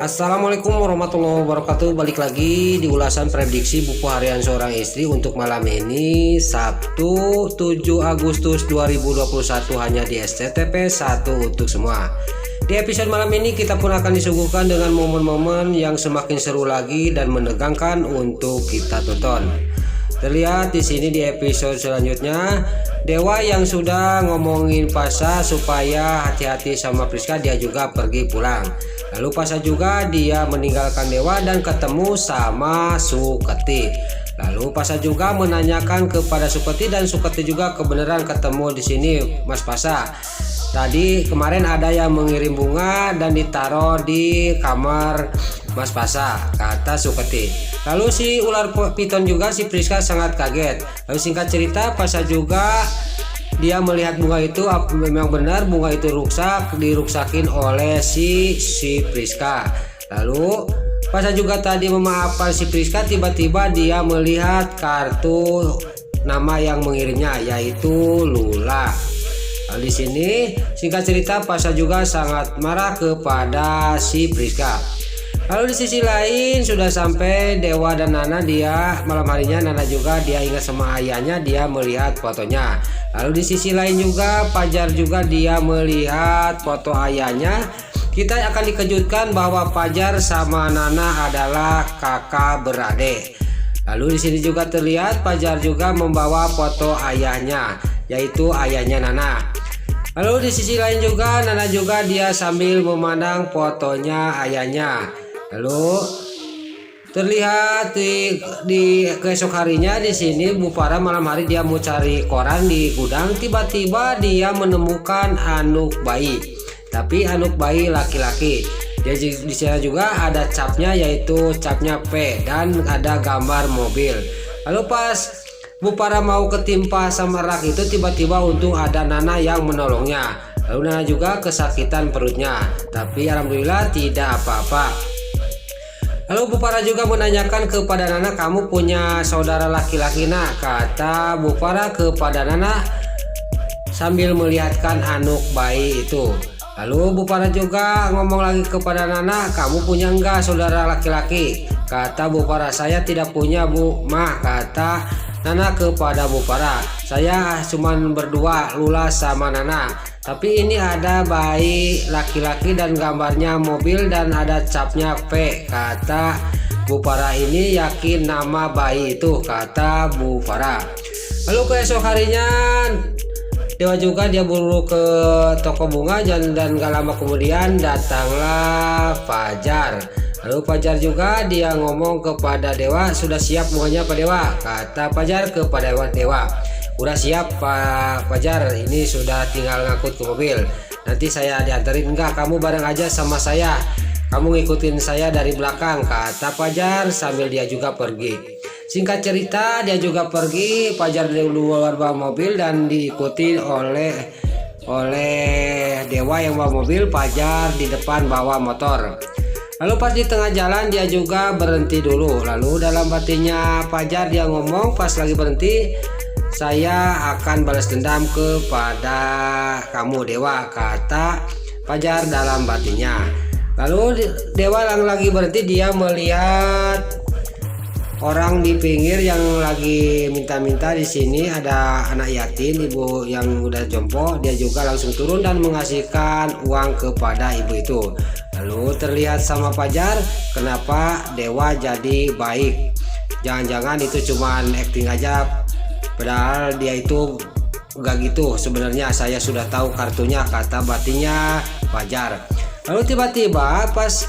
Assalamualaikum warahmatullahi wabarakatuh. Balik lagi di ulasan prediksi buku harian seorang istri untuk malam ini Sabtu 7 Agustus 2021 hanya di SCTP 1 untuk semua. Di episode malam ini kita pun akan disuguhkan dengan momen-momen yang semakin seru lagi dan menegangkan untuk kita tonton. Terlihat di sini di episode selanjutnya, Dewa yang sudah ngomongin Pasha supaya hati-hati sama Priska, dia juga pergi pulang. Lalu Pasha juga dia meninggalkan Dewa dan ketemu sama Suketi. Lalu Pasha juga menanyakan kepada Suketi dan Suketi juga kebenaran ketemu di sini Mas Pasha. Tadi kemarin ada yang mengirim bunga dan ditaruh di kamar Mas Pasha, kata Suketi. Lalu si ular piton juga si Priska sangat kaget. Lalu singkat cerita Pasha juga dia melihat bunga itu memang benar bunga itu diruksakin oleh si Priska. Lalu Pasha juga tadi memaafkan si Priska, tiba-tiba dia melihat kartu nama yang mengirimnya yaitu Lula. Nah, di sini singkat cerita Pasha juga sangat marah kepada si Priska. Lalu di sisi lain sudah sampai Dewa dan Nana, dia malam harinya Nana juga dia ingat sama ayahnya, dia melihat fotonya. Lalu di sisi lain juga Fajar juga dia melihat foto ayahnya. Kita akan dikejutkan bahwa Fajar sama Nana adalah kakak beradik. Lalu di sini juga terlihat Fajar juga membawa foto ayahnya, yaitu ayahnya Nana. Lalu di sisi lain juga Nana juga dia sambil memandang fotonya ayahnya. Lalu terlihat di keesok harinya di sini Bu Farah malam hari dia mau cari koran di gudang, tiba-tiba dia menemukan anduk bayi. Tapi anduk bayi laki-laki. Dia di sana juga ada capnya yaitu capnya P dan ada gambar mobil. Lalu pas Bu Farah mau ketimpa sama rak itu, tiba-tiba untung ada Nana yang menolongnya. Lalu Nana juga kesakitan perutnya, tapi alhamdulillah tidak apa-apa. Lalu Bu Farah juga menanyakan kepada Nana, kamu punya saudara laki-laki nak? Kata Bu Farah kepada Nana sambil melihatkan anak bayi itu. Lalu Bu Farah juga ngomong lagi kepada Nana, kamu punya enggak saudara laki-laki? Kata Bu Farah, saya tidak punya Bu. Mah, kata Nana kepada Bu Farah, saya cuma berdua, Lula sama Nana. Tapi ini ada bayi laki-laki dan gambarnya mobil dan ada capnya P. Kata Bu Farah, ini yakin nama bayi itu, kata Bu Farah. Lalu keesok harinya Dewa juga dia buru ke toko bunga dan gak lama kemudian datanglah Fajar. Lalu Fajar juga dia ngomong kepada Dewa, sudah siap bunganya Pak Dewa? Kata Fajar kepada Dewa, udah siap Pak Fajar, ini sudah tinggal ngangkut ke mobil. Nanti saya diantarin. Enggak, kamu bareng aja sama saya, kamu ngikutin saya dari belakang, kata Fajar sambil dia juga pergi. Singkat cerita dia juga pergi, Fajar di luar bawa mobil dan diikuti oleh Dewa yang bawa mobil, Fajar di depan bawa motor. Lalu pas di tengah jalan dia juga berhenti dulu. Lalu dalam batinnya Fajar dia ngomong pas lagi berhenti, saya akan balas dendam kepada kamu Dewa, kata Fajar dalam batinnya. Lalu Dewa yang lagi berhenti dia melihat orang di pinggir yang lagi minta-minta. Di sini ada anak yatim, ibu yang udah jompo, dia juga langsung turun dan mengasihkan uang kepada ibu itu. Lalu terlihat sama Fajar, kenapa Dewa jadi baik? Jangan-jangan itu cuman acting aja, padahal dia itu enggak gitu sebenarnya, saya sudah tahu kartunya, kata batinnya Fajar. Lalu tiba-tiba pas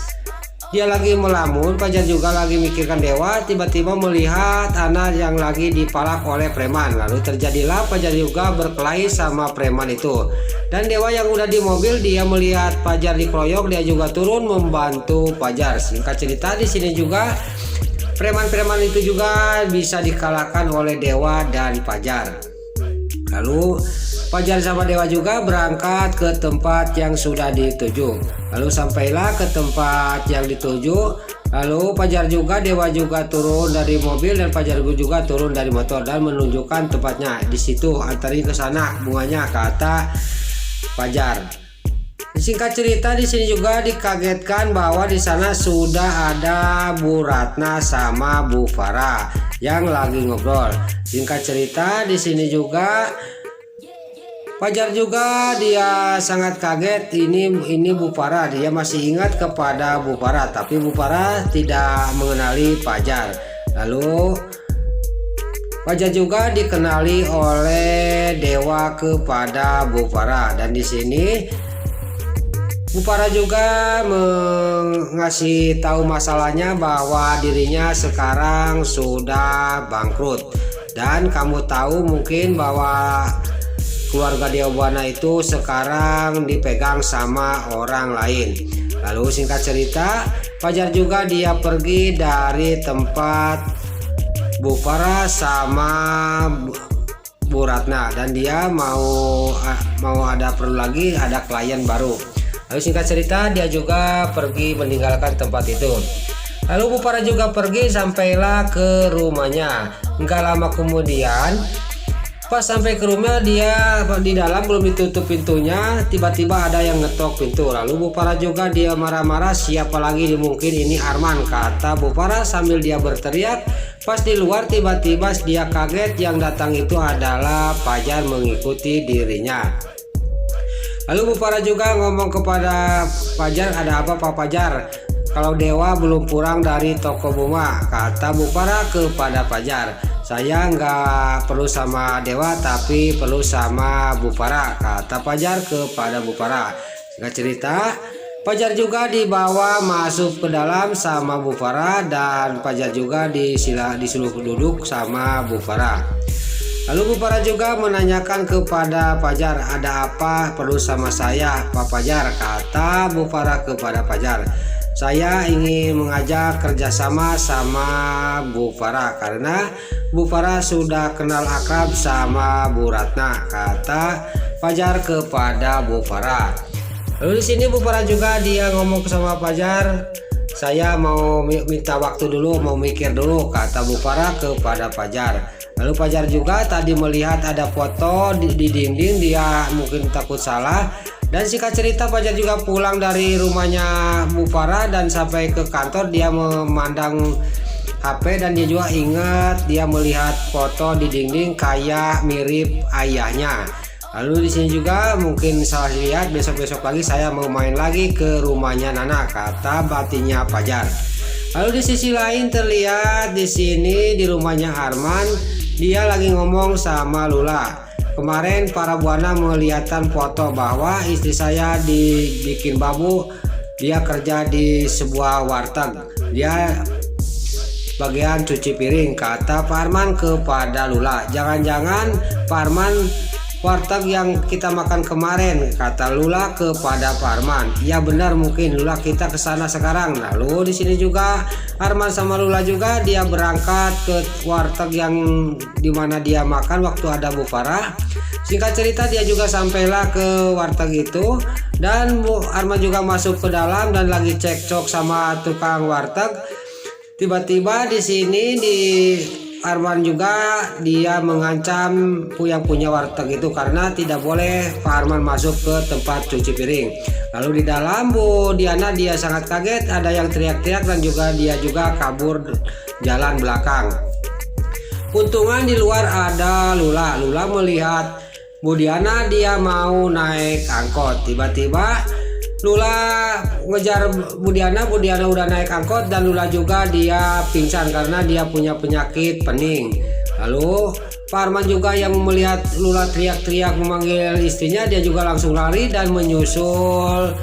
dia lagi melamun, Fajar juga lagi mikirkan Dewa, tiba-tiba melihat anak yang lagi dipalak oleh preman. Lalu terjadilah Fajar juga berkelahi sama preman itu. Dan Dewa yang udah di mobil dia melihat Fajar dikeroyok, dia juga turun membantu Fajar. Singkat cerita di sini juga preman-preman itu juga bisa dikalahkan oleh Dewa dan Fajar. Lalu Fajar sama Dewa juga berangkat ke tempat yang sudah dituju. Lalu sampailah ke tempat yang dituju. Lalu Fajar juga Dewa juga turun dari mobil dan Fajar juga turun dari motor dan menunjukkan tempatnya. Di situ antarin ke sana bunganya, kata Fajar. Singkat cerita di sini juga dikagetkan bahwa di sana sudah ada Bu Ratna sama Bu Farah yang lagi ngobrol. Singkat cerita di sini juga Fajar juga dia sangat kaget, ini Bu Farah, dia masih ingat kepada Bu Farah, tapi Bu Farah tidak mengenali Fajar. Lalu Fajar juga dikenali oleh Dewa kepada Bu Farah, dan di sini Bu Farah juga mengasih tahu masalahnya bahwa dirinya sekarang sudah bangkrut, dan kamu tahu mungkin bahwa keluarga Dewa Buana itu sekarang dipegang sama orang lain. Lalu singkat cerita, Fajar juga dia pergi dari tempat Bu Farah sama Bu Ratna, dan dia mau perlu lagi ada klien baru. Lalu singkat cerita dia juga pergi meninggalkan tempat itu. Lalu Bu Farah juga pergi sampailah ke rumahnya. Enggak lama kemudian pas sampai ke rumah, dia di dalam belum ditutup pintunya, tiba-tiba ada yang ngetok pintu. Lalu Bu Farah juga dia marah-marah, siapa lagi, mungkin ini Arman, kata Bu Farah sambil dia berteriak. Pas di luar tiba-tiba dia kaget, yang datang itu adalah Fajar mengikuti dirinya. Lalu Bu Farah juga ngomong kepada Fajar, ada apa Pak Fajar? Kalau Dewa belum pulang dari toko bunga, kata Bu Farah kepada Fajar. Saya nggak perlu sama Dewa, tapi perlu sama Bu Farah, kata Fajar kepada Bu Farah. Singkat cerita, Fajar juga dibawa masuk ke dalam sama Bu Farah, dan Fajar juga disuruh duduk sama Bu Farah. Lalu Bu Farah juga menanyakan kepada Fajar, ada apa perlu sama saya Pak Fajar, kata Bu Farah kepada Fajar. Saya ingin mengajak kerjasama sama Bu Farah karena Bu Farah sudah kenal akrab sama Bu Ratna, kata Fajar kepada Bu Farah. Lalu di sini Bu Farah juga dia ngomong sama Fajar, saya mau minta waktu dulu, mau mikir dulu, kata Bu Farah kepada Fajar. Lalu Fajar juga tadi melihat ada foto di dinding, dia mungkin takut salah. Dan singkat cerita, Fajar juga pulang dari rumahnya Bu Farah dan sampai ke kantor dia memandang HP, dan dia juga ingat dia melihat foto di dinding kayak mirip ayahnya. Lalu di sini juga mungkin salah lihat, besok-besok lagi saya mau main lagi ke rumahnya Nana, kata batinnya Fajar. Lalu di sisi lain terlihat di sini di rumahnya Arman, dia lagi ngomong sama Lula. Kemarin para Buana melihatkan foto bahwa istri saya dibikin babu, dia kerja di sebuah warteg, dia bagian cuci piring, kata Pak Arman kepada Lula. Jangan-jangan Pak Arman warteg yang kita makan kemarin, kata Lula kepada Pak Arman. Ya benar, mungkin Lula, kita ke sana sekarang. Lalu di sini juga Arman sama Lula juga dia berangkat ke warteg yang dimana dia makan waktu ada Bu Farah. Singkat cerita dia juga sampailah ke warteg itu, dan Arman juga masuk ke dalam dan lagi cekcok sama tukang warteg. Tiba-tiba di sini Arman juga dia mengancam yang punya warteg itu karena tidak boleh Pak Arman masuk ke tempat cuci piring. Lalu di dalam Bu Diana dia sangat kaget, ada yang teriak-teriak, dan juga dia juga kabur jalan belakang. Untungan di luar ada Lula. Lula melihat Bu Diana dia mau naik angkot. Tiba-tiba Lula ngejar Bu Diana udah naik angkot, dan Lula juga dia pingsan karena dia punya penyakit pening. Lalu Pak Arman juga yang melihat Lula teriak-teriak memanggil istrinya, dia juga langsung lari dan menyusul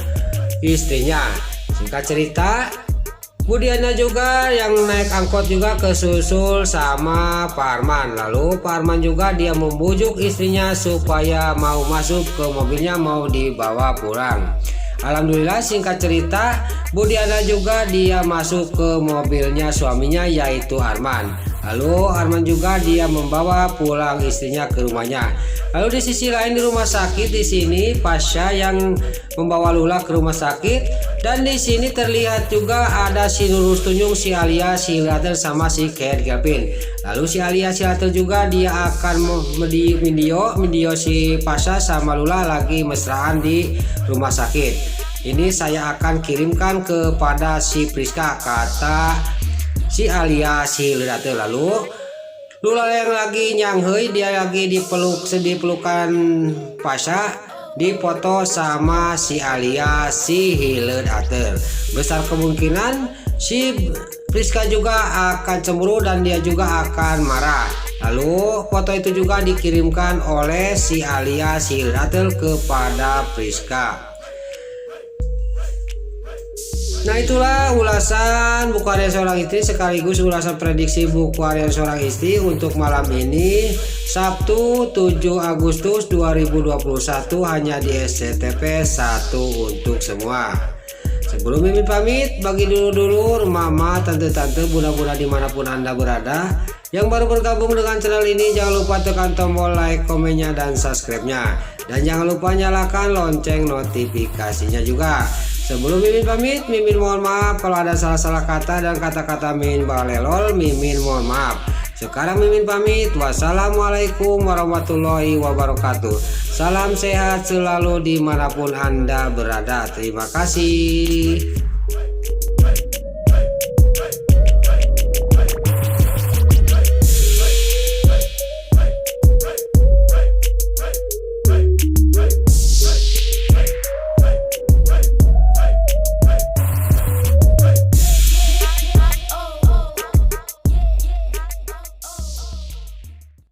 istrinya. Singkat cerita, Bu Diana juga yang naik angkot juga kesusul sama Pak Arman. Lalu Pak Arman juga dia membujuk istrinya supaya mau masuk ke mobilnya, mau dibawa pulang. Alhamdulillah singkat cerita, Bu Diana juga dia masuk ke mobilnya suaminya yaitu Arman. Lalu Arman juga dia membawa pulang istrinya ke rumahnya. Lalu di sisi lain di rumah sakit, di sini pasien yang membawa Lula ke rumah sakit, dan di sini terlihat juga ada si Nurul Tunjung, si Alia, si Later sama si Ken Kelvin. Lalu si Alia, si Later juga dia akan di video si Pasha sama Lula lagi mesraan di rumah sakit. Ini saya akan kirimkan kepada si Priska, kata si Alia, si Later. Lalu Lula yang lagi nyanghoi, dia lagi dipelukan Pasha, dipoto sama si Alia, si Hilir Ater. Besar kemungkinan si Priska juga akan cemburu dan dia juga akan marah. Lalu foto itu juga dikirimkan oleh si Alia, si Hilir Ater kepada Priska. Nah, itulah ulasan buku harian seorang istri sekaligus ulasan prediksi buku harian seorang istri untuk malam ini, Sabtu 7 Agustus 2021, hanya di SCTP 1 untuk semua. Sebelum Mimin pamit, bagi dulu mama, tante-tante, bunda-bunda dimanapun Anda berada, yang baru bergabung dengan channel ini, jangan lupa tekan tombol like, komennya, dan subscribe-nya. Dan jangan lupa nyalakan lonceng notifikasinya juga. Sebelum Mimin pamit, Mimin mohon maaf kalau ada salah-salah kata dan kata-kata Mimin balelol, Mimin mohon maaf. Sekarang Mimin pamit. Wassalamualaikum warahmatullahi wabarakatuh. Salam sehat selalu dimanapun Anda berada. Terima kasih.